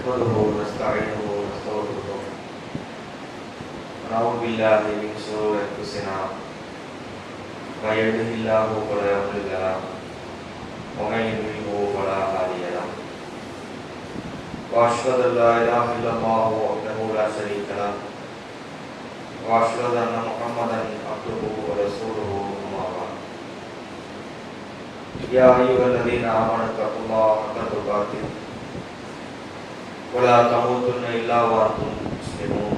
نحمده ونستعينه ونستغفره ونعوذ بالله من شرور أنفسنا من يهده الله فلا مضل له ومن يضلل فلا هادي له وأشهد أن لا إله إلا الله وحده لا شريك له وأشهد أن محمدا عبده ورسوله أما بعد يا أيها الذين آمنوا اتقوا الله حق تقاته ولا تموتن إلا وأنتم مسلمون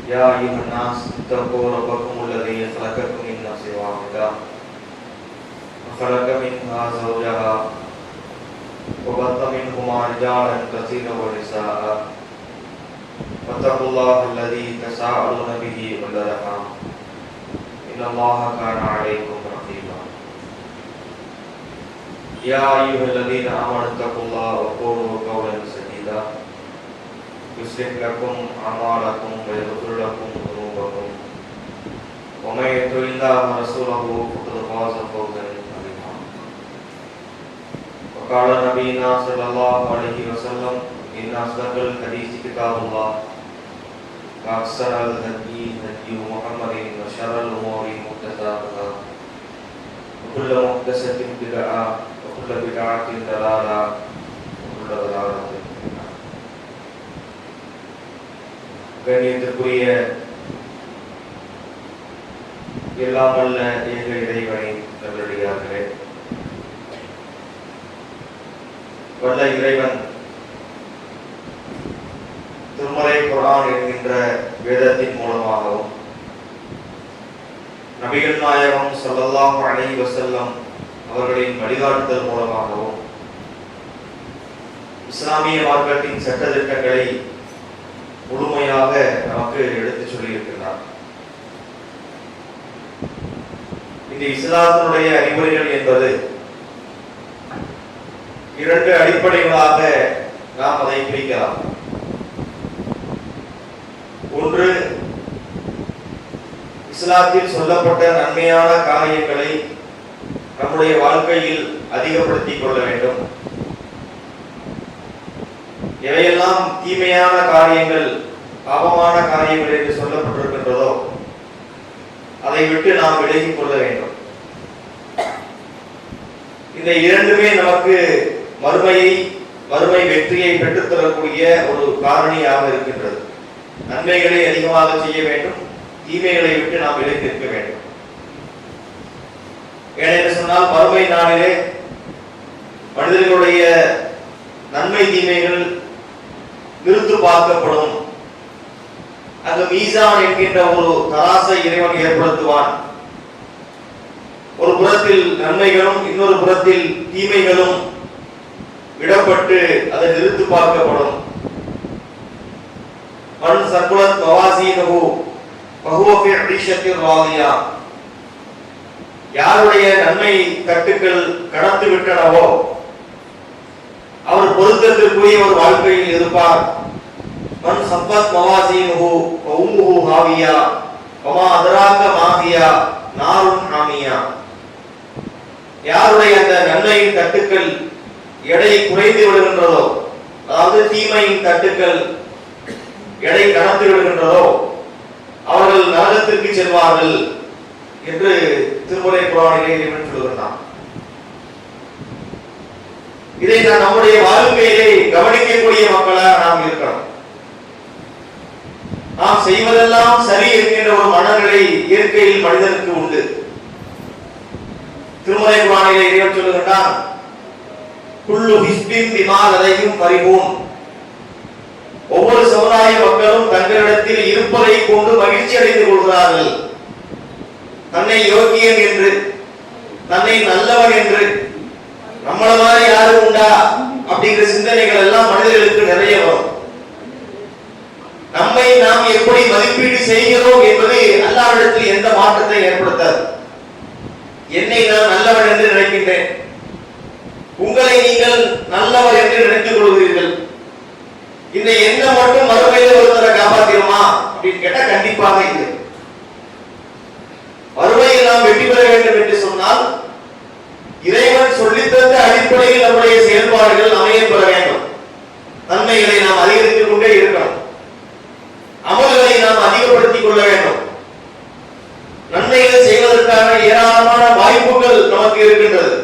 يا أيها الناس اتقوا ربكم الذي خلقكم من نفس واحدة وخلق منها زوجها وبث منهما رجالا كثيرا ونساء واتقوا الله الذي تساءلون به والأرحام إن الله كان عليكم رقيبا يا أيها الذين آمنوا اتقوا الله وقولوا قولا سديدا يصلح لكم أعمالكم ويغفر لكم ذنوبكم ومن يطع الله ورسوله فقد فاز فوزا عظيما وقال نبينا صلى الله عليه وسلم إن أصدق الحديث كتاب الله وأحسن الهدي هدي محمد وشر الأمور محدثاتها وكل محدثة بدعة وكل بدعة ضلالة وكل ضلالة في النار. கண்ணியத்திற்குரிய எல்லாம் வல்ல ஏக இறைவனின் நல்லடியார்களே, வல்ல இறைவன் திருமறை குர்ஆன் என்கின்ற வேதத்தின் மூலமாகவும் நபிகள் நாயகம் ஸல்லல்லாஹு அலைஹி வஸல்லம் அவர்களின் வழிகாட்டுதல் மூலமாகவும் இஸ்லாமிய மார்க்கத்தின் சட்டத்திட்டங்களை முழுமையாக நமக்கு எடுத்துச் சொல்லியிருக்கிறார். இந்த இஸ்லாத்தினுடைய அறிவுரைகள் என்பது இரண்டு அடிப்படைகளாக நாம் அதை பிரிக்கலாம். ஒன்று, இஸ்லாத்தில் சொல்லப்பட்ட நன்மையான காரியங்களை நம்முடைய வாழ்க்கையில் அதிகப்படுத்திக் கொள்ள வேண்டும். எவையெல்லாம் தீமையான காரியங்கள், பாவமான காரியங்கள் என்று சொல்லப்பட்டிருக்கின்றதோ அதை விட்டு நாம் விலகிக் கொள்ள வேண்டும். இந்த இரண்டுமே நமக்கு மறுமை வெற்றியை பெற்றுத்தரக்கூடிய ஒரு காரணியாக இருக்கின்றது. நன்மைகளை அதிகமாக செய்ய வேண்டும், தீமைகளை விட்டு நாம் விலகி நிற்க வேண்டும். ஏனென்று சொன்னால் மறுமை நாளிலே மனிதர்களுடைய நன்மை தீமைகள் நிறுத்து பார்க்கப்படும். அங்கு மீசான் என்கின்ற ஒரு தராசை இறைவன் ஏற்படுத்துவான். ஒரு புறத்தில் நன்மைகளும் இன்னொரு புறத்தில் தீமைகளும் விடப்பட்டு அதை நிறுத்து பார்க்கப்படும். மன் சக்குலத் மவாசீனஹு ஃபஹுவ ஃபீ ஈஷத்திர் ராதியா. யாருடைய நன்மை தட்டுக்கள் கடந்து விட்டனவோ அவர் பொருத்தத்திற்குரிய ஒரு வாழ்க்கையில் இருப்பார். மன் சப்பத் மவாசீனுஹு ஃபஉம்முஹு ஹாவியா வமா அதராக மாஹியா நாருன் ஹாமியா. யாருடைய அந்த நன்மையின் தட்டுக்கள் எடை குறைந்து விடுகின்றதோ, அதாவது தீமையின் தட்டுக்கள் எடை கடந்து விடுகின்றதோ அவர்கள் நரகத்திற்கு செல்வார்கள் என்று திருமறை குர்ஆனிலே இறைவன் சொல்கிறான். இதை நான் நம்முடைய வாழ்க்கையிலே கவனிக்கக்கூடிய மக்களாக நாம் இருக்கிறோம். நாம் செய்வதெல்லாம் சரி என்கின்ற ஒரு மனநிலை இயற்கையில் மனிதனுக்கு உண்டு. திருமறை குர்ஆனிலே இறைவன் சொல்கிறான், குல்லு ஹிஸ்பின் பிமா லதைஹிம் ஃபரிஹூன். ஒவ்வொரு சமுதாய மக்களும் தங்களிடத்தில் இருப்பதை கொண்டு மகிழ்ச்சி அடைந்து கொள்கிறார்கள். தன்னை யோகியன் என்று, தன்னை நல்லவன் என்று, நம்மள மாதிரி யாரும் உண்டா அப்படிங்கிற சிந்தனைகள் எல்லாம் மனிதர்களுக்கு நிறைய வரும். நம்மை நாம் எப்படி மதிப்பீடு செய்கிறோம் என்பது அல்லாஹ்விடத்தில் எந்த மாற்றத்தை ஏற்படுத்தாது. என்னை நான் நல்லவன் என்று நினைக்கின்றேன், உங்களை நீங்கள் நல்லவர் என்று நினைத்துக் கொள்கிறீர்கள். இந்த எண்ணம் மட்டும் மறுமையில ஒருத்தரை காப்பாத்திருமா அப்படின்னு கேட்டா கண்டிப்பாக இல்லை. மறுமையில் நாம் வெற்றி பெற வேண்டும் என்று சொன்னால் இறைவன் சொல்லித்தந்த அடிப்படையில் நம்முடைய செயல்பாடுகள் அமையப்பெற வேண்டும். நன்மைகளை நாம் அதிகரித்துக் கொண்டே இருக்கணும். அமல்களை நாம் அதிகப்படுத்திக் கொள்ள வேண்டும். நன்மைகள் செய்வதற்கான ஏராளமான வாய்ப்புகள் நமக்கு இருக்கின்றது.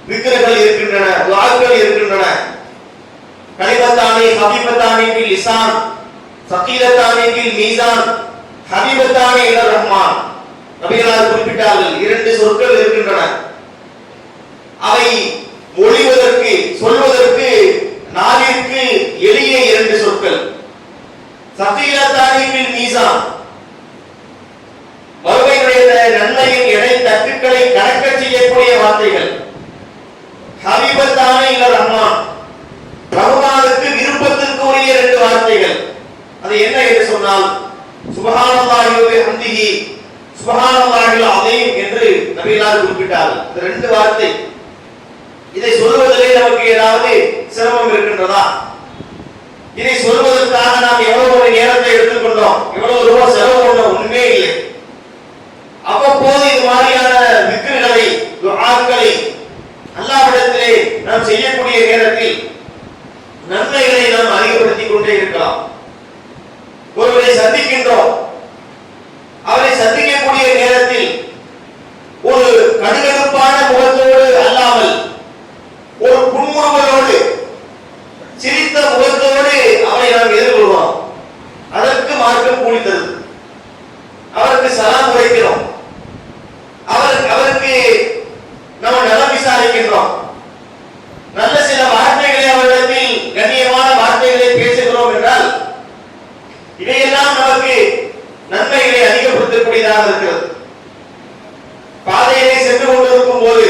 விக்கிரங்கள் இருக்கின்றன, துஆக்கள் இருக்கின்றன. கலிமத்தானி ஹபீபத்தானி ஃபில் லிசான் ஸகீலத்தானி ஃபில் மீசான் ஹபீபத்தானி இலர் ரஹ்மான். நபிகளார் குறிப்பிட்டார்கள், இரண்டு சொற்கள் இருக்கின்றன. அவை மொழிவதற்கு சொல்வதற்கு நாவிற்கு எளிய இரண்டு சொற்கள். ஸகீலத்தானி ஃபில் மீசான், மறுமையுடைய நன்மையின் எடை தட்டுக்களை கணக்க செய்யக்கூடிய வார்த்தைகள். ஹபீபத்தானி இலர் ரஹ்மான், ரஹ்மானுக்கு விருப்பத்திற்குரிய இரண்டு வார்த்தைகள். அது என்ன என்று சொன்னால் சுப்ஹானல்லாஹி வ பிஹம்திஹி சுப்ஹானல்லாஹில் அஸீம் என்று நபிகளார் குறிப்பிட்டார்கள். இந்த ரெண்டு வார்த்தை, இதை சொல்வதிலே நமக்கு ஏதாவது சிரமம் இருக்கின்றதா? இதை சொல்வதற்காக நாம் எவ்வளவு நேரத்தை எடுத்துக்கொண்டோம், எவ்வளவு ரூபாய் செலவு பண்ணோம்? ஒண்ணுமே இல்லை. அவ்வப்போது இது மாதிரியான விக்ருகளை துஆக்களை அல்லாஹ்விடத்திலே நாம் செய்யக்கூடிய நேரத்தில் நன்மைகளை நாம் அதிகப்படுத்திக் கொண்டே இருக்கலாம். ஒருவரை சந்திக்கின்றோம், அவரை சந்திக்கக்கூடிய நேரத்தில் ஒரு கடுகடுப்பான முகத்தோடு அல்லாமல் ஒரு புன்முறுவலோடு சிரித்த முகத்தோடு அவரை நாம் எதிர்கொள்வோம். அதற்கு மார்க்கம் கூலி தருது. அவருக்கு சலாம் உரைக்கிறோம், அவருக்கு நம்ம நலம் விசாரிக்கின்றோம், நல்ல சில வார்த்தைகளை அவரிடத்தில் கண்ணியமான வார்த்தைகளை பேசுகிறோம் என்றால் இவையெல்லாம் நமக்கு நன்மைகளை அதிகப்படுத்தக்கூடியதாக இருக்கிறது. பாதையிலே சென்று கொண்டிருக்கும் போது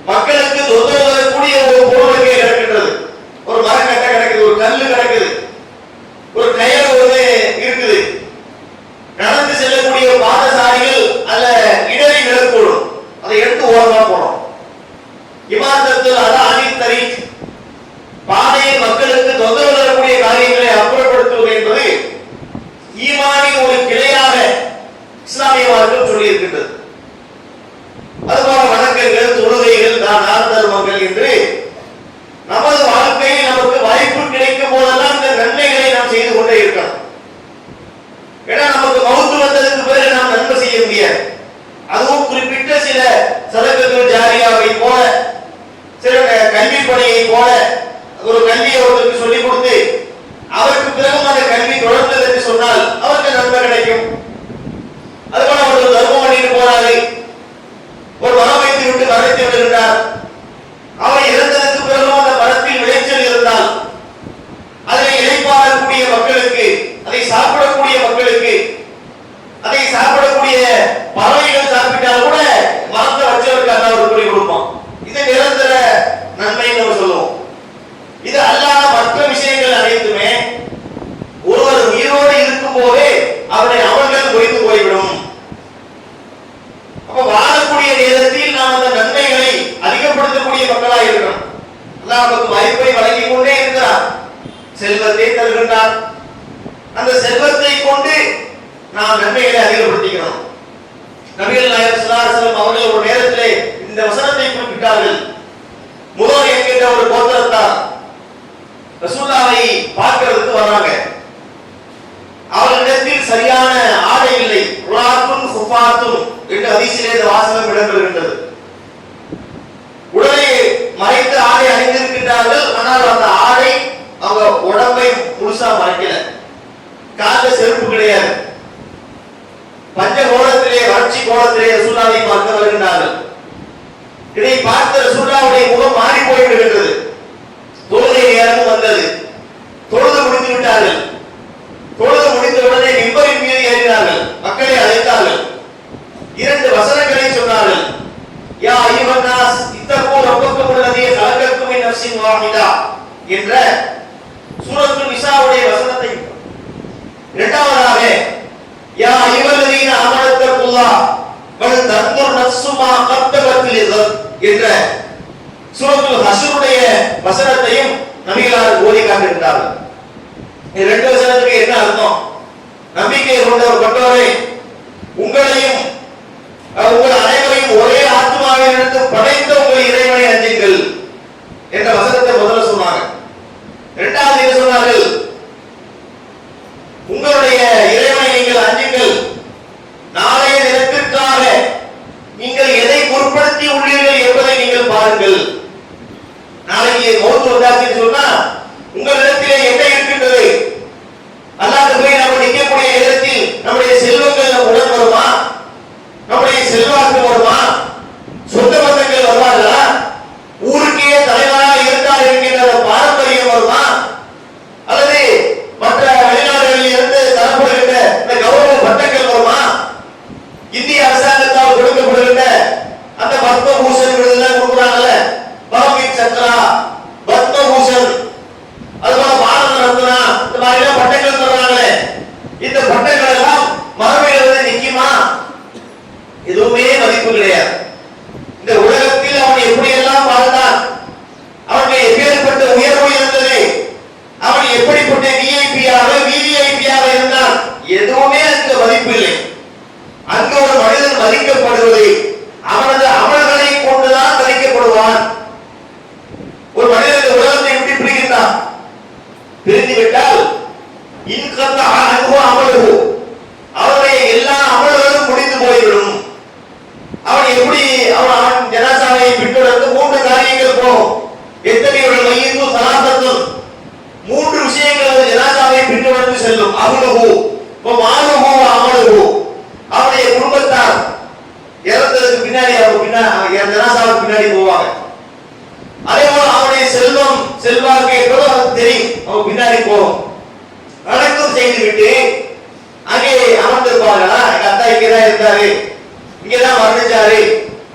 மக்களுக்கு தொந்தரவு தரக்கூடிய ஒரு பொருள் கிடக்கின்றது. ஒரு மரக்கட்டை கிடக்குது, ஒரு கல்லு கிடக்குது, ஒரு கயிறு ஒன்று இருக்குது. நடந்து செல்லக்கூடிய பாதசாரிகள் அல்ல இடறி விழக்கூடும், அதை எடுத்து ஓரமா போனோம். இமாதத்தில் அதானி தரீக், பாதையில் மக்களுக்கு தொந்தரவு தரக்கூடிய காரியங்களை அப்புறப்படுத்துவது என்பது ஈமானின் ஒரு கிளையாக இஸ்லாமிய மார்க்கம் சொல்லி இருக்கின்றது. அதுபோல வணக்கங்கள், தொழுகைகள், தான தர்மங்கள் என்று நமது வாழ்க்கையில் நமக்கு வாய்ப்பு கிடைக்கும் போதெல்லாம் இந்த நன்மைகளை நாம் செய்து கொண்டே இருக்கணும். ஏன்னா நமக்கு மவுத்து வந்ததுக்கு பிறகு நாம் நன்மை செய்ய முடியாது. அதுவும் குறிப்பிட்ட சில சதகத்துல் ஜாரியாவை போல, சில கல்வி பணியை போல ஒரு கல்வியை ஒருத்தருக்கு சொல்லிக் கொடுத்து அவருக்கு பிறகும் அந்த கல்வி தொடர்ந்தது என்று சொன்னால் அவருக்கு நன்மை கிடைக்கும். அதுபோல ஒரு தர்மம் பண்ணிட்டு போறாரு, ஒரு மரம் வைத்து விட்டு மறைத்து விடுகின்றார். அவர் இறந்ததற்கு பிறகும் அந்த மரத்தில் விளைச்சல் இருந்தால் அதை இழைப்பாடக்கூடிய மக்களுக்கு, அதை சாப்பிடக்கூடிய மக்களுக்கு, அதை சாப்பிடக்கூடிய பறவைகள் சாப்பிட்டால் கூட மரத்தை வச்சவருக்கு அல்ல ஒரு கூலி கொடுப்போம். இது நிரந்தர நன்மை நம்ம சொல்லுவோம். இது அல்லாத மற்ற விஷயங்கள் அனைத்துமே ஒருவர் உயிரோடு இருக்கும் போதே அவருடைய அமல்கள் குறைந்து போய்விடும். அப்ப வாழக்கூடிய நேரத்தில் நாம் அந்த நன்மைகளை அதிகப்படுத்தக்கூடிய மக்களாக இருக்கணும். அல்லாஹ் நமக்கு வாய்ப்பை வழங்கி கொண்டே இருக்கிறார், செல்வத்தை தருகின்றார். அந்த செல்வத்தை கொண்டு நாம் நன்மைகளை அதிகப்படுத்திக்கிறோம். நபிகள் நாயகம் ஸல்லல்லாஹு அலைஹி வஸல்லம் அவர்கள் ஒரு நேரத்திலே இந்த வசனத்தை குறிப்பிட்டார்கள். முதல் என்கின்ற ஒரு கோத்திரத்தார் ரசூலுல்லாஹை பார்க்கிறதுக்கு வராங்க. அவர்களிடத்தில் சரியான ஆடை இல்லை. உலாத்துன் சுஃபாத்துன் என்ற ஹதீஸிலே இந்த வாசகம் இடம்பெறுகின்றது. உடலை மறைத்து ஆடை அணிந்திருக்கின்றார்கள், ஆனால் அந்த ஆடை அவங்க உடம்பை முழுசா மறைக்கல. காலில் செருப்பு கிடையாது. பஞ்ச கோலத்திலே, வறட்சி கோலத்திலே ரசூலுல்லாஹை பார்க்க வருகின்றார்கள். இதை பார்த்த ரசூலுல்லாஹுடைய முகம் மாறி போய்விடுகின்றது. தொழுகை நேரமும் வந்தது. தொழுது முடித்து விட்டார்கள். தொழுது முடித்த உடனே மிம்பரின் மீது ஏறினார்கள். மக்களை அழைத்தார்கள். இரண்டு வசனங்களை சொன்னார்கள். யா அய்யுஹன் நாஸ் இத்தகூ ரப்பக்கும் அல்லதீ கலகக்கும் மின் நஃப்ஸின் வாஹிதா என்ற சூரத்துல் நிசாவுடைய வசனத்தை, இரண்டாவதாக யா அய்யுஹல்லதீன ஆமனத்தகுல்லாஹ் வல் தன்துர் நஃப்ஸு மா கத்தபத் லிகத் என்ற சூரத்துல் ஹஷ்ருடைய வசனத்தையும் நபிகளார் ஓதி காட்டுகின்றார்கள். இந்த ரெண்டு வசனத்துக்கு என்ன அர்த்தம்? நம்பிக்கை கொண்டவரே, உங்களையும் உங்கள் அனைவரையும் ஒரே ஆத்மாவிலிருந்து படைத்த உங்கள் இறைவனை அஞ்சுங்கள் என்ற வசனத்தை முதல்ல சொன்னாங்க. இந்திய அரசாங்கத்தால் கொடுக்கப்படுகின்ற அந்த பத்மபூஷன் விருதுலாம் கொடுக்குறாங்கல்ல, பரமவீர் சக்ரா, பத்மபூஷன், அதுபோல பாரத ரத்னா, இந்த மாதிரி பட்டங்கள் சொல்றாங்களே, இந்த பட்டங்கள் எல்லாம் மறுமையில வந்து நிக்குமா? எதுவுமே மதிப்பு கிடையாது. இந்த உலகத்தில் அவன் எப்படி எல்லாம் வாழ்ந்தான், அவனுக்கு எப்பேற்பட்ட உயர்வு இருந்தது, அவன் எப்படிப்பட்ட விஐபியாக விவிஐபியாக இருந்தான், எதுவுமே அங்கு மதிப்பு இல்லை. அங்கு ஒரு மனிதன் மதிக்கப்படுவது அவனது அமல்களை கொண்டுதான் மதிக்கப்படுவான். ஒரு மனிதன் இந்த உலகத்தை விட்டு பிரிகின்றான், பிரிந்து விட்டால் இன்கத்த அமலு, அவனுடைய எல்லா அமல்களும் முடிந்து போய்விடும். அவன் எப்படி அவன் ஜனாசாவை பின்தொடர்ந்து 3 காரியங்கள் போகும். எத்தனையோட மையத்தும் சலாசத்தும் 3 விஷயங்கள் ஜனாசாவை பின்தொடர்ந்து செல்லும். அமலுஹு மாலுஹு அமலுஹு, அவனுடைய குடும்பத்தார் இறந்ததுக்கு பின்னாடி அவங்க ஜனாசாவுக்கு பின்னாடி போவாங்க. அதே போல அவனுடைய செல்வம் செல்வாக்கு என்பது அவனுக்கு தெரியும், அவங்க பின்னாடி போகும். அடக்கம் செய்து விட்டு அங்கே அமர்ந்திருப்பாங்களா, எங்க அத்தா இங்கதான் இருந்தாரு, இங்கதான் மரணிச்சாரு,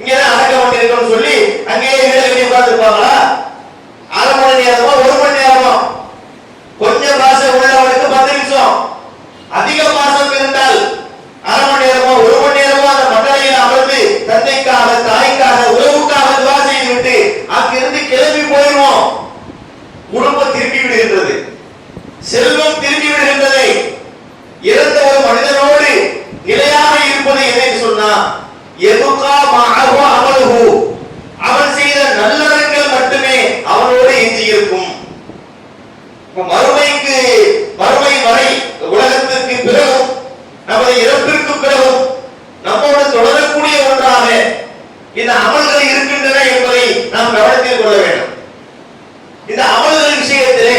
இங்கதான் அடக்கம் பண்ணிருக்கோம்னு சொல்லி அங்கேயே வீடு உட்கார்ந்துருப்பாங்களா? 1/2 மணி நேரமா 1 மணி நேரமா? கொஞ்சம் பாசம் உள்ளவனுக்கு 10 நிமிஷம், அதிக பாசம் இருந்தால் 1/2 மணி நேரமா 1 மணி நேரமா அந்த மண்டலையில் அமர்ந்து தந்தைக்காக தாய்க்காக உறவுக்காக துவா செய்து விட்டு அங்கிருந்து கிளம்பி போயிடுவோம். குடும்பம் திரும்பி விடுகின்றது, செல்வம் திரும்பி விடுகின்றது. இறந்த ஒரு மனிதனோடு நிலையாக இருப்பது எதை சொன்னா, எதுகா மஅஹு அமலுஹு, அவன் செய்த நல்லறங்கள் மட்டுமே அவனோடு எஞ்சி இருக்கும். மறுமை வரை உலகத்திற்கு பிறகும் நமது இறப்பிற்கு பிறகும் நம்மோடு தொடரக்கூடிய ஒன்றாக இந்த அமல்கள் இருக்கின்றன என்பதை நாம் கவனத்தில் கொள்ள வேண்டும். இந்த அமல்கள் விஷயத்திலே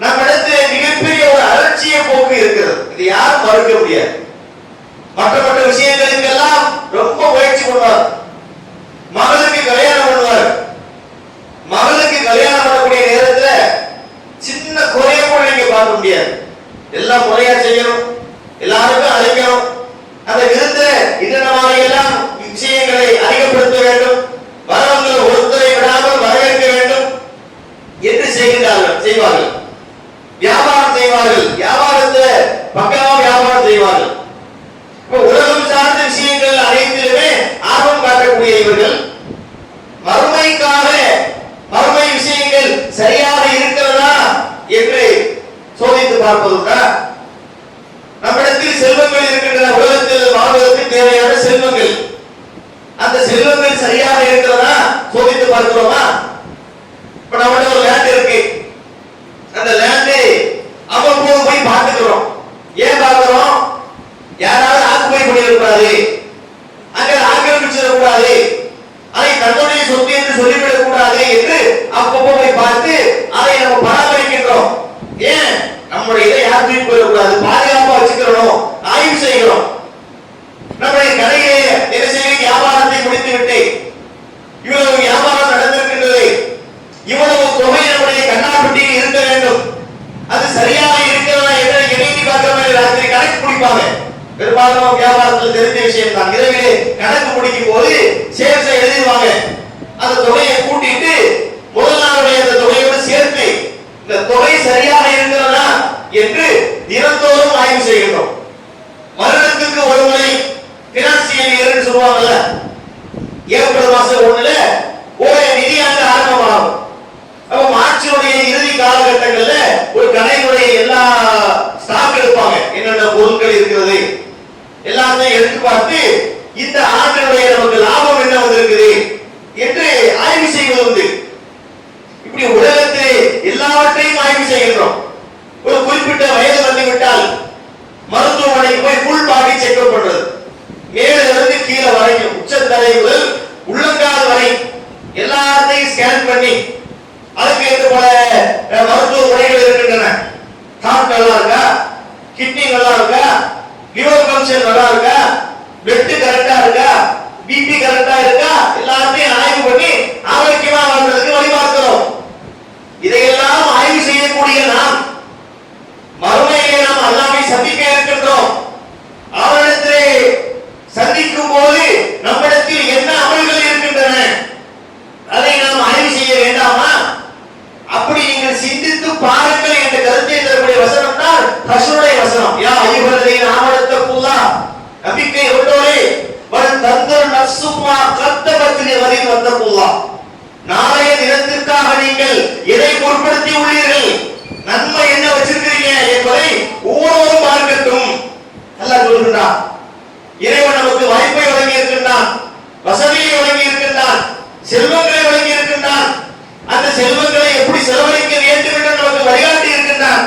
நம்மிடத்தில் மிகப்பெரிய ஒரு அலட்சிய போக்கு இருக்கிறது, இது யாரும் மறுக்க முடியாது. மற்ற விஷயங்களுக்கெல்லாம் ரொம்ப முயற்சி பண்ணுவார். மகளுக்கு கல்யாணம் பண்ணுவார், மகளுக்கு கல்யாணம் பண்ணக்கூடிய நேரத்தில் சின்ன குறைய கூட நீங்க பார்க்க முடியாது. எல்லாம் முறையா செய்யணும், எல்லாருக்கும் அழைக்கணும், அந்த விருந்தில இன்னென்ன மாதிரி எல்லாம் விஷயங்களை அறிமுகப்படுத்த வேண்டும், வரவங்களை ஒருத்தரை விடாமல் வரவேற்க வேண்டும் என்று செய்வார்கள். வியாபாரம் செய்வார்கள், வியாபாரத்தில் பக்கமா வியாபாரம் செய்வார்கள். உலகம் சார்ந்த விஷயங்கள் அனைத்திலுமே ஆர்வம் காட்டக்கூடிய இவர்கள் மறுமைக்காக மறுமை விஷயங்கள் சரியாக இருக்கிறதா என்று சோதித்து பார்ப்பதுண்டா? நம்மிடத்தில் செல்வங்கள் இருக்கின்றன, உலகத்தில் வாழ்வதற்கு தேவையான செல்வங்கள், அந்த செல்வங்கள் சரியாக இருக்கிறதா சோதித்து பார்க்கிறோமா? இப்ப நம்மகிட்ட ஒரு லேண்ட் இருக்கு, அந்த லேண்ட் அவ்வப்போது போய் பார்த்துக்கிறோம். ஏன் பார்க்கிறோம்? யாராவது ஆக்குபை பண்ணிடக்கூடாது, அங்க ஆக்கிரமிச்சிடக்கூடாது, அதை தன்னுடைய சொத்து என்று சொல்லிவிடக் கூடாது என்று அப்பப்போ போய் பார்த்து அதை நம்ம பராமரிக்கின்றோம். ஏன்? நம்முடைய இதை யாருமே போயிடக்கூடாது, பாதுகாப்பா வச்சுக்கிறோம், ஆய்வு செய்கிறோம். நம்முடைய கடையை தினசரி வியாபாரத்தை முடித்து விட்டு இவ்வளவு வியாபாரம் நடந்திருக்கின்றது, இவ்வளவு தொகை நம்முடைய கண்ணாப்பட்டியில் இருக்க வேண்டும், அது சரியாக இருக்கிறதா என்று எண்ணி பார்க்கிற மாதிரி ராத்திரி கணக்கு முடிப்பாங்க. பெரும்பாலும் வியாபாரத்தில் தெரிஞ்ச விஷயம் தான். இரவிலே கணக்கு முடிக்கும் போது சேர்த்து எழுதிடுவாங்க. அந்த தொகையை கூட்டிட்டு முதல் நாளுடைய அந்த தொகையோடு சேர்த்து இந்த தொகை சரியாக இருக்கிறதா என்று தினந்தோறும் ஆய்வு செய்கின்றோம். வருடத்துக்கு ஒரு முறை பினான்சியல் இயர் சொல்லுவாங்கல்ல, ஏப்ரல் மாசம் 1ல ஒரு நிதியாண்டு ஆரம்பமாகும். அப்ப மார்ச்சுடைய இறுதி காலகட்டங்கள்ல ஒரு கடையினுடைய எல்லா ஸ்டாக் எடுப்பாங்க, என்னென்ன பொருட்கள் இருக்கிறது எல்லாத்தையும் எடுத்து பார்த்து இந்த ஆண்டினுடைய நமக்கு லாபம் என்ன வந்திருக்குது என்று ஆய்வு செய்வது உண்டு. இப்படி உலகத்திலே எல்லாவற்றையும் ஆய்வு செய்கின்றோம். ஒரு குறிப்பிட்ட வயது வந்துவிட்டால் மருத்துவமனைக்கு போய் ஃபுல் பாடி செக்அப் பண்றது, மேலிருந்து கீழே வரைக்கும் உச்சந்தலை முதல் உள்ளங்கால் வரை எல்லாத்தையும் ஸ்கேன் பண்ணி அதுக்கு ஏற்ற போல மருத்துவ முறைகள் இருக்கின்றன. ஹார்ட் நல்லா இருக்கா, கிட்னி நல்லா இருக்கா, லிவர் ஃபங்க்ஷன் நல்லா இருக்கா, பிளட் கரெக்டா இருக்கா, பிபி கரெக்டா இருக்கா, நஃப்ஸும் மா கத்தபத் லிகதின் வத்தகுல்லாஹ். நாளைய தினத்திற்காக நீங்கள் எதை பொருட்படுத்தி உள்ளீர்கள், நன்மை என்ன வச்சிருக்கிறீங்க என்பதை ஒவ்வொருவரும் பார்க்கட்டும். அல்லாஹ் சொல்கிறான். இறைவன் நமக்கு வாய்ப்பை வழங்கி இருக்கின்றான், வசதியை வழங்கி இருக்கின்றான், செல்வங்களை வழங்கி இருக்கின்றான். அந்த செல்வங்களை எப்படி செலவழிக்க வேண்டும் என்று நமக்கு வழிகாட்டி இருக்கின்றான்.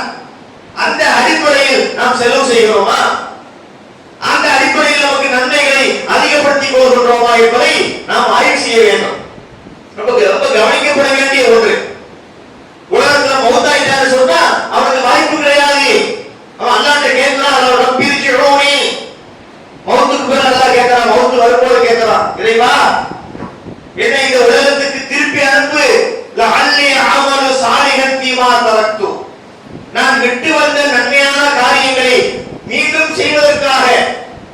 அந்த அடிப்படையில் நாம் செலவு செய்கிறோமா, அந்த அடிப்படையில் நமக்கு நன்மைகளை அதிகப்படுத்திக் கொள்கின்றோமா என்பதை நாம் ஆய்வு செய்ய வேண்டும். நமக்கு ரொம்ப கவனிக்கப்பட வேண்டிய ஒன்று. உலகத்துல மௌத்தாயிட்டான்னு சொன்னா அவனுக்கு வாய்ப்பு கிடையாது. அவன் அல்லாஹ்ட்ட கேட்கிறான், அவன் ரப்பி ரிஜிஊனி, மௌத்துக்கு பிறகு அல்லாஹ் கேட்கிறான், மௌத்து வரும்போது கேட்கிறான், இறைவா என்னை இந்த உலகத்துக்கு திருப்பி அனுப்பு, லஅல்லி அமலு சாலிஹன் ஃபீமா தரக்து, நான் விட்டு வந்த நன்மையான காரியங்களை மீண்டும் செய்வதற்காக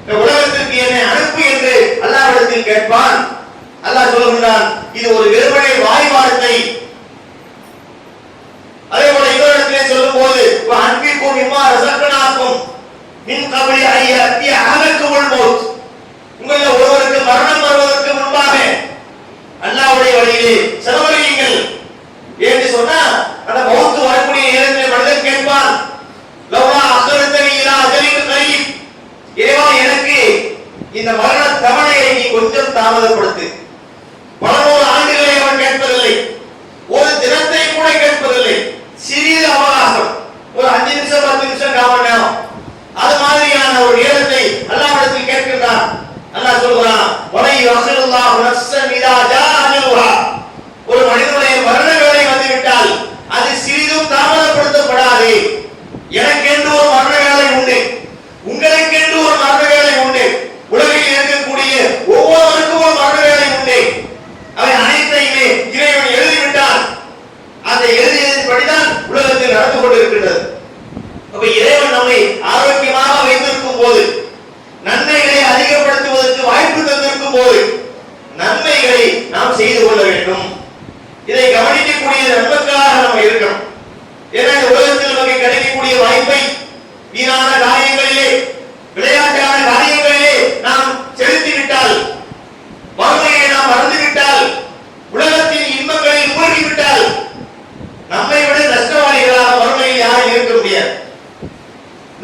இந்த உலகத்திற்கு என்னை அனுப்பு என்று அல்லாஹ்விடத்தில் கேட்பான். அல்லாஹ் சொல்கிறான், இது ஒரு வெறுமனே வாய் வார்த்தை. அதே போல இன்னொரு சொல்லும் போது அன்பிக்கும் இம்மா ரசக்கனாக்கும் மின் கபலி ஐயத்தி அஹலக்குல் மௌத், உங்களில் ஒருவருக்கு மரணம் வருவதற்கு முன்பாக அல்லாஹ்வுடைய வழியிலே செலவழியுங்கள் என்று சொன்னா அந்த மௌத் வரக்கூடிய நேரத்தில் மனிதன் கேட்பான், லவ்லா அக்ரத்தனி இலா அஜலின் கரீப், இறைவா எனக்கு இந்த மரண தவணையை நீ கொஞ்சம் தாமதப்படுத்து. பல நூறு ஆண்டுகளை அவன் கேட்பதில்லை, ஒரு தினத்தை கூட கேட்பதில்லை, சிறிது அவகாசம், ஒரு 5 நிமிஷம் 10 நிமிஷம் காமன் நேரம், அது மாதிரியான ஒரு நேரத்தை அல்லாஹ்விடத்தில் கேட்கின்றான். அல்லாஹ் சொல்றான், வலை யஹ்லுல்லாஹு நஃப்ஸன் இதா ஜாஅ அஜலுஹா, ஒரு மனிதனுடைய மரண வேளை வந்துவிட்டால் அது சிறிதும் தாமதப்படுத்தப்படாது. எனக்கென்று ஒரு மரண வேளை உண்டு, உங்களுக்கென்று ஒரு மரண வேளை உண்டு, உலகில் இருக்கக்கூடிய ஒவ்வொருவருக்கும் ஒரு மரண வேளை உண்டு. அவை அனைத்தையுமே இறைவன் எழுதிவிட்டான். அந்த எழுதியதின்படிதான் உலகத்தில் நடந்து கொண்டிருக்கின்றது. அப்ப இறைவன் நம்மை ஆரோக்கியமாக வைத்திருக்கும் போது, நன்மைகளை அதிகப்படுத்துவதற்கு வாய்ப்பு தந்திருக்கும் போது நன்மைகளை நாம் செய்து கொள்ள வேண்டும். இதை கவனிக்கக்கூடிய நன்மைக்காக நம்ம இருக்கணும். ஏன்னா இந்த உலகத்தில் நமக்கு கிடைக்கக்கூடிய வாய்ப்பை வீணான காரியங்களிலே, விளையாட்டான காரியங்களிலே நாம் செலுத்திவிட்டால், வறுமையை நாம் மறந்துவிட்டால், உலகத்தின் இன்பங்களில் மூழ்கிவிட்டால், நம்மை விட நஷ்டவாளிகளாக வறுமையில் யாரும் இருக்க முடியாது.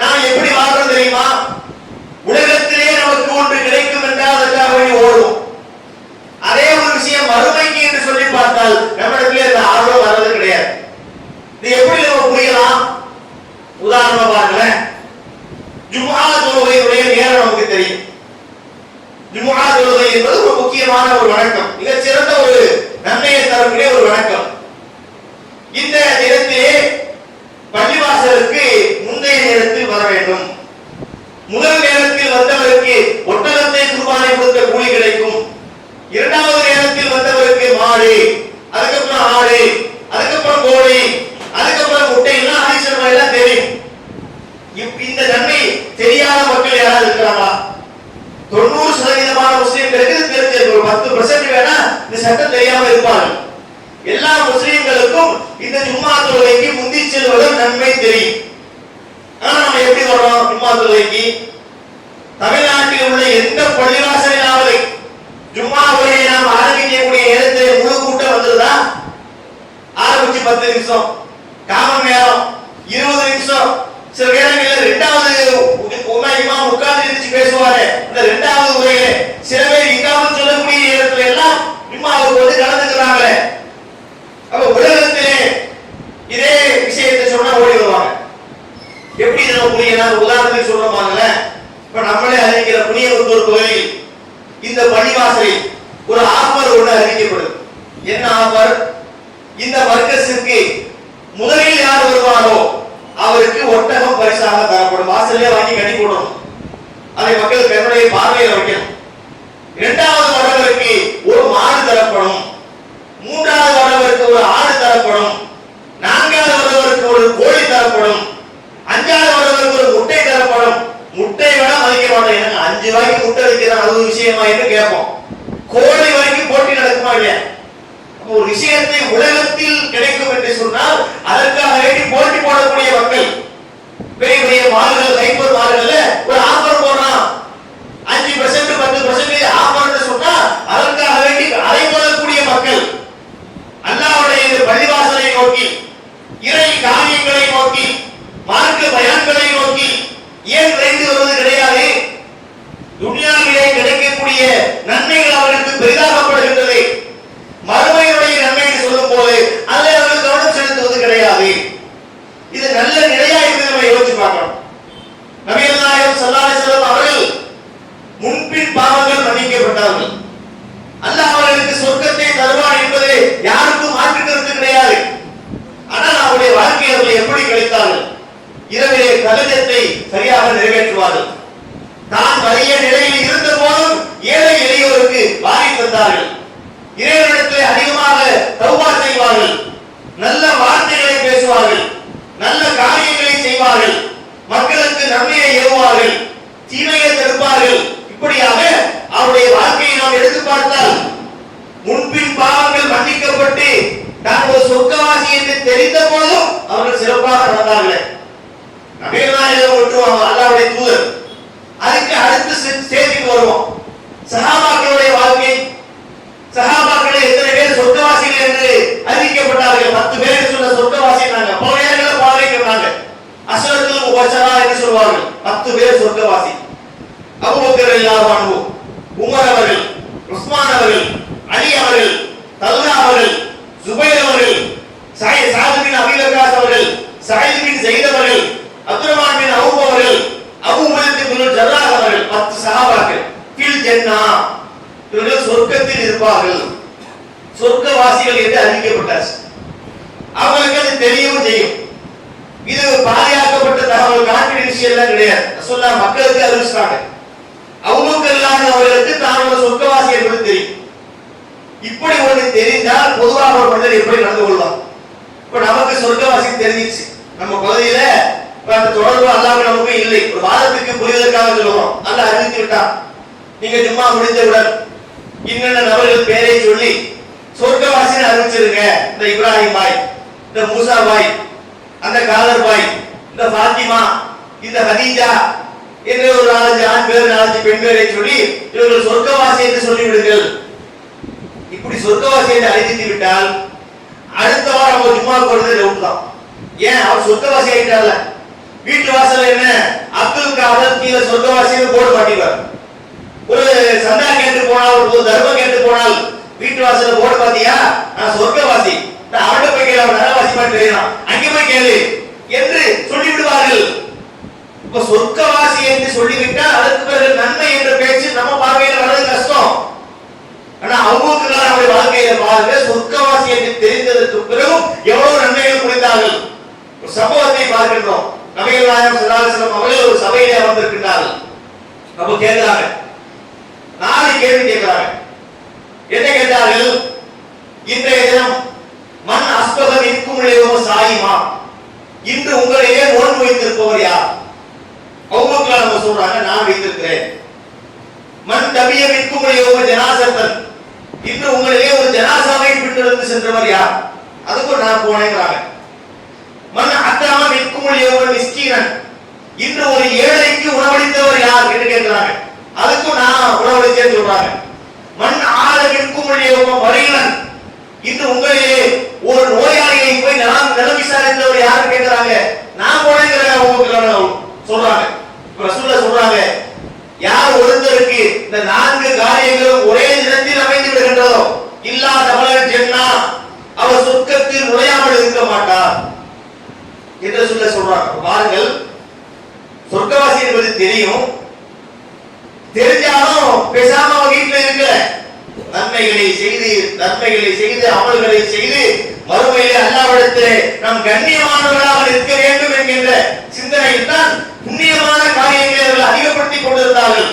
நாம் எப்படி வாழ்றோம் தெரியுமா? உலகத்திலே நமக்கு ஒன்று கிடைக்கும் என்றால் அதற்காக ஓடும். அதே ஒரு விஷயம் மறுமைக்கு என்று சொல்லி பார்த்தால் நம்மிடத்திலே அந்த ஆர்வம் வர்றது கிடையாது. இது எப்படி நம்ம புரியலாம்? உதாரணமா பாருங்க, ஜும்ஆ தொழுகையுடைய நேரம் நமக்கு தெரியும். ஜும்ஆ தொழுகை என்பது ஒரு முக்கியமான ஒரு வணக்கம், மிக சிறந்த ஒரு நன்மையை தரக்கூடிய ஒரு வணக்கம். இந்த நேரத்திலே பள்ளிவாசலுக்கு முந்தைய நேரத்தில் வர வேண்டும். முதல் நேரத்தில் வந்தவருக்கு ஒட்டகத்தை குர்பானை கொடுத்த கூலி கிடைக்கும். இரண்டாவது நேரத்தில் வந்தவருக்கு மாடு, அதுக்கப்புறம் ஆடு, அதுக்கப்புறம் கோழி, அதுக்கப்புறம் முட்டை, எல்லாம் ஆதிசமா எல்லாம் தெரியும். இந்த நன்மை தெரியாத மக்கள் யாராவது இருக்கிறாங்களா? 90% முஸ்லிம்களுக்கு தெரிஞ்சிருக்கு. ஒரு 10% வேணா இந்த சட்டம் தெரியாம இருப்பார்கள். எல்லா முஸ்லிம்களுக்கும் இந்த ஜும்ஆ தொழுகைக்கு முந்தி செல்வதும் நன்மை தெரியும். ஆனா நம்ம எப்படி வர்றோம் ஜும்ஆ தொழுகைக்கு? தமிழ்நாட்டில் உள்ள எந்த பள்ளிவாசலிலாவது ஜும்ஆ தொழுகையை நாம் ஆரம்பிக்கக்கூடிய நேரத்தில் முழு கூட்டம் வந்துருதா? ஆரம்பிச்சு 10 நிமிஷம், காமன் நேரம், 20 நிமிஷம், சில நேரங்களில் இரண்டாவது இமாம் உட்கார்ந்து இருந்துச்சு பேசுவாரு. அந்த இரண்டாவது உரையில சில பேர் இக்காமத் சொல்லக்கூடிய நேரத்துல எல்லாம் ஜும்ஆவுக்கு வந்து கலந்துக்கிறாங்களே. அப்ப உலகத்திலே இதே விஷயத்தை சொன்னா ஓடி வருவாங்க. எப்படி நம்ம புரியலாம்? உதாரணத்துக்கு சொல்றோமாங்கல்ல, இப்ப நம்மளே அறிவிக்கிற புனியமுத்தூர் கோயில் இந்த பள்ளிவாசலில் ஒரு ஆஃபர் ஒன்று அறிவிக்கப்படுது. என்ன ஆஃபர்? இந்த மர்கஸுக்கு முதலில் யார் வருவாரோ அவருக்கு ஒட்டகம் பரிசாக தரப்படும். வாசலே வாங்கி கட்டி போடணும், அதை மக்கள் தன்னுடைய பார்வையில் வைக்கணும். இரண்டாவது வரவருக்கு ஒரு மாடு தரப்படும், மூன்றாவது வரவருக்கு ஒரு ஆடு தரப்படும், நான்காவது வரவருக்கு ஒரு கோழி தரப்படும், அஞ்சாவது வரவருக்கு ஒரு முட்டை தரப்படும். முட்டை வேணா மதிக்க மாட்டோம், எனக்கு 5 ரூபாய்க்கு முட்டை வைக்கிறான் அது ஒரு விஷயமா என்று கேட்போம். கோழி வரைக்கும் போட்டி நடக்குமா இல்லையா? ஒரு விஷயத்தை உலகத்தில் கிடைக்கும் என்று சொன்னால் அதற்காக வேண்டி போட்டி போடக்கூடிய மக்கள் பெரிய பெரிய மால்கள், ஹைப்பர் மால்கள்ல ஒரு ஆஃபர் போடுறான், 5% 10% ஆஃபர் சொன்னா துன்யாவிலே கிடைக்கக்கூடிய நன்மைகள் அவர்களுக்கு பெரிதாகப்படுகின்றது. மறுமையுடைய நன்மை சொல்லும் போது அதில் அவர்கள் கவனம் செலுத்துவது கிடையாது. இது நல்ல நிலையா இருந்து நம்ம யோசிச்சு பார்க்கணும். நபிகள் நாயகம் ஸல்லல்லாஹு அலைஹி வஸல்லம் அவர்கள் முன்பின் பாவங்கள் மன்னிக்கப்பட்டார்கள். அல்லாஹ் அவர்களுக்கு சொர்க்கத்தை தருவான் என்பது யாருக்கும் மாற்று கருத்து கிடையாது. ஆனால் அவருடைய வாழ்க்கையை அவர்கள் எப்படி கழித்தார்கள்? இரவிலே கலஜத்தை சரியாக நிறைவேற்றுவார்கள். தான் வறிய நிலையில் இருந்த போதும் ஏழை எளியோருக்கு வாரி தந்தார்கள். இறைவனிடத்தில் அதிகமாக தௌபா செய்வார்கள். நல்ல வார்த்தைகளை பேசுவார்கள். நல்ல காரியங்களை செய்வார்கள். மக்களுக்கு நன்மையை ஏவுவார்கள். தீமையை தடுப்பார்கள். இப்படியாக அவருடைய வாழ்க்கையை நாம் எடுத்து பார்த்தால் முன்பின் பாவங்கள் மன்னிக்கப்பட்டு தான் ஒரு சொர்க்கவாசி என்று தெரிந்த போதும் அவர்கள் சிறப்பாக நடந்தார்கள். நபிகள் நாயகம் விட்டுருவாங்க, அல்லாஹ்வுடைய தூதர். அதுக்கு அடுத்த ஸ்டேஜுக்கு வருவோம். சஹாபாக்களுடைய வாழ்க்கை. சஹாபாக்களை எத்தனை பேர் சொர்க்கவாசிகள் என்று அறிவிக்கப்பட்டார்கள்? 10 பேர் சொல்ல சொர்க்கவாசினாங்க. பல நேரங்களில் பாதிக்கிறாங்க. அஸ்ரத்துல் முபஷரா என்று சொல்வார்கள். 10 பேர் சொர்க்கவாசி. அபூபக்கர் ரலியல்லாஹு அன்ஹு, உமர் அவர்கள், உஸ்மான் அவர்கள், அலி அவர்கள், தல்ஹா அவர்கள், ஜுபைர் அவர்கள், சஅத் பின் அபீ வக்காஸ் அவர்கள், சயீத் பின் ஸைத் அவர்கள், அப்துர்ரஹ்மான் பின் அவுஃப் அவர்கள், அபூ உமைத் பின் ஜர்ராஹ் அவர்கள், 10 சஹாபாக்கள் ஃபில் ஜன்னா, இவர்கள் சொர்க்கத்தில் இருப்பார்கள், சொர்க்கவாசிகள் என்று அறிவிக்கப்பட்டார்கள். அவங்களுக்கு அது தெரியவும் செய்யும். இது பாதுகாக்கப்பட்ட தகவல், கான்ஃபிடென்ஷியல் கிடையாது. ரசூலுல்லாஹ் மக்களுக்கு அறிவிச்சாங்க. அபூபக்கர் அவர்களுக்கு தான் ஒரு சொர்க்கவாசி என்பது தெரியும். இப்படி ஒன்று தெரிந்தால் பொதுவாக ஒரு மனிதர் எப்படி நடந்து கொள்வார்? இப்ப நமக்கு சொர்க்கவாசி தெரிஞ்சிச்சு, நம்ம பகுதியில அந்த தொடர்பு அல்லாஹ் நமக்கு இல்லை. ஒரு வாதத்துக்கு புரிவதற்காக சொல்லுவோம், அல்லாஹ் அறிவித்து விட்டான். நீங்க ஜும்மா முடிந்தவுடன் இன்னென்ன நபர்கள் பேரை சொல்லி சொர்க்கவாசின்னு அறிவிச்சிருங்க. இந்த இப்ராஹிம் பாய், இந்த மூசா பாய், அந்த காதர் பாய், இந்த ஃபாத்திமா, இந்த ஹதீஜா என்று ஒரு 4 ஆண் பேர் 4 பெண் பேரை சொல்லி இவர்கள் சொர்க்கவாசி என்று சொல்லிவிடுங்கள். இப்படி சொர்க்கவாசி என்று அறிவித்து விட்டால் அடுத்த வாரம் அவங்க ஜும்மா போறது டவுட் தான். ஏன் அவர் சொர்க்கவாசி ஆயிட்டார்ல? வீட்டு வாசல்ல என்ன அப்துல் காதர் கீழே சொர்க்கவாசின்னு போர்டு மாட்டிடுவார். ஒரு சந்தா கேட்டு போனால், ஒரு தர்மம் கேட்டு போனால் வீட்டு வாசல்ல போர்டு பாத்தியா, நான் சொர்க்கவாசி, அவன்கிட்ட போய் கேளு, அவன் நரவாசி மாதிரி தெரியும், அங்கே போய் கேளு என்று சொல்லிவிடுவார்கள். இப்ப சொர்க்கவாசி என்று சொல்லிவிட்டால் அதற்கு பிறகு நன்மை என்ற பேச்சு நம்ம பார்வையில் வர்றது கஷ்டம். ஆனா அவங்களுக்கு அவருடைய வாழ்க்கையில பாருங்க, சொர்க்கவாசி என்று தெரிந்ததற்கு பிறகும் எவ்வளவு நன்மைகள் புரிந்தார்கள். ஒரு சம்பவத்தை பார்க்கின்றோம். நபிகள் நாயகம் ஸல்லல்லாஹு அலைஹி வஸல்லம் அவர்கள் ஒரு சபையிலே அமர்ந்திருக்கிறார்கள். அப்ப கேட்கிறாங்க, 4 கேள்வி கேட்கிறாங்க. என்ன கேட்டார்கள்? இன்றைய தினம் மன் அஸ்பகம் இருக்கும் சாயிமா, இன்று உங்களிடையே நோன்பு வைத்திருப்பவர் யார்? அபூபக்கர் அவங்க சொல்றாங்க, நான் வைத்திருக்கிறேன். மன் தபிய இருக்கும் ஜனாசத்தன், இன்று உங்களிடையே ஒரு ஜனாசாவை பின்தொடர்ந்து சென்றவர் யார்? அதுக்கு நான் போனேங்கிறாங்க. மன் அத்தாம இருக்கும் மிஸ்கீனன், இன்று ஒரு ஏழைக்கு உணவளித்தவர் யார் என்று கேட்கிறாங்க. அதுக்கும் நான் உணவளித்தேன்னு சொல்றாங்க. மன் ஆல இருக்கும் மரியன், இன்று உங்களிலே ஒரு நோயாளியை போய் நலம் விசாரித்தவர் யாரு கேட்கிறாங்க. நான் போனேங்கிறாங்க சொல்றாங்க. ரசூலுல்லாஹ் சொல்றாங்க, யார் ஒருத்தருக்கு இந்த 4 காரியங்களும் ஒரே தினத்தில் அமைந்து விடுகின்றதோ இல்லா தமலர் ஜன்னா, அவர் சொர்க்கத்தில் நுழையாமல் இருக்க மாட்டார் என்று சொல்றாங்க. பாருங்கள், சொர்க்கவாசி என்பது தெரியும், தெரிஞ்சாலும் பேசாம வீட்டுல இருக்கல, நன்மைகளை செய்து அமல்களை செய்து மறுமையிலே அல்லாஹ்விடத்திலே நாம் கண்ணியமானவர்களாக இருக்க வேண்டும் என்கின்ற சிந்தனையில் தான் புண்ணியமான காரியங்களை அவர்கள் அதிகப்படுத்திக் கொண்டிருந்தார்கள்.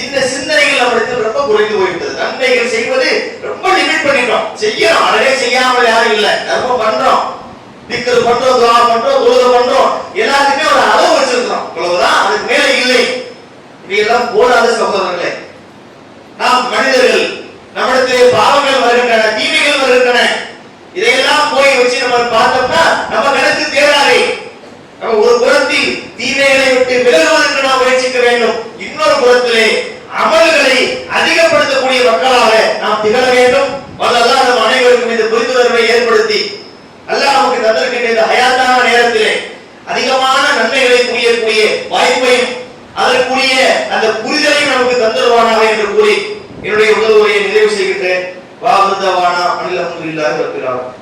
இந்த சிந்தனைகள் நம்மிடத்தில் ரொம்ப குறைந்து போய்விட்டது. நன்மைகள் செய்வது ரொம்ப லிமிட் பண்ணிட்டோம். செய்யறோம், அடவே செய்யாமல் யாரும் இல்லை. தர்மம் பண்றோம், திக்ர் பண்றோம், துஆ பண்றோம், தொழுகை பண்றோம், எல்லாத்துக்குமே ஒரு அளவு வச்சிருக்கிறோம். அவ்வளவுதான், அதுக்கு மேல இல்லை. இதெல்லாம் போடாத சகோதரர்களே. நாம் மனிதர்கள், நம்மிடத்திலே பாவங்கள் வருகின்றன, தீமைகள் வருகின்றன. இதையெல்லாம் போய் வச்சு நம்ம பார்த்தோம்னா நம்ம கணக்கு தேராதே. நம்ம ஒரு புறத்தில் தீமைகளை விட்டு விலகுவதற்கு நாம் முயற்சிக்க வேண்டும். இன்னொரு புறத்திலே அமல்களை அதிகப்படுத்தக்கூடிய மக்களாக நாம் திகழ வேண்டும். அல்லாஹ் நம் அனைவருக்கும் இந்த புரிந்துணர்வை ஏற்படுத்தி அல்லாஹ் நமக்கு தந்திருக்கின்ற இந்த ஹயாத்தான நேரத்திலே அதிகமான நன்மைகளை புரியக்கூடிய வாய்ப்பையும் அதற்குரிய அந்த புரிதலையும் நிறைவு செய்கின்றேன். வா அல்ஹம்துலில்லாஹி ரப்பில் ஆலமீன்.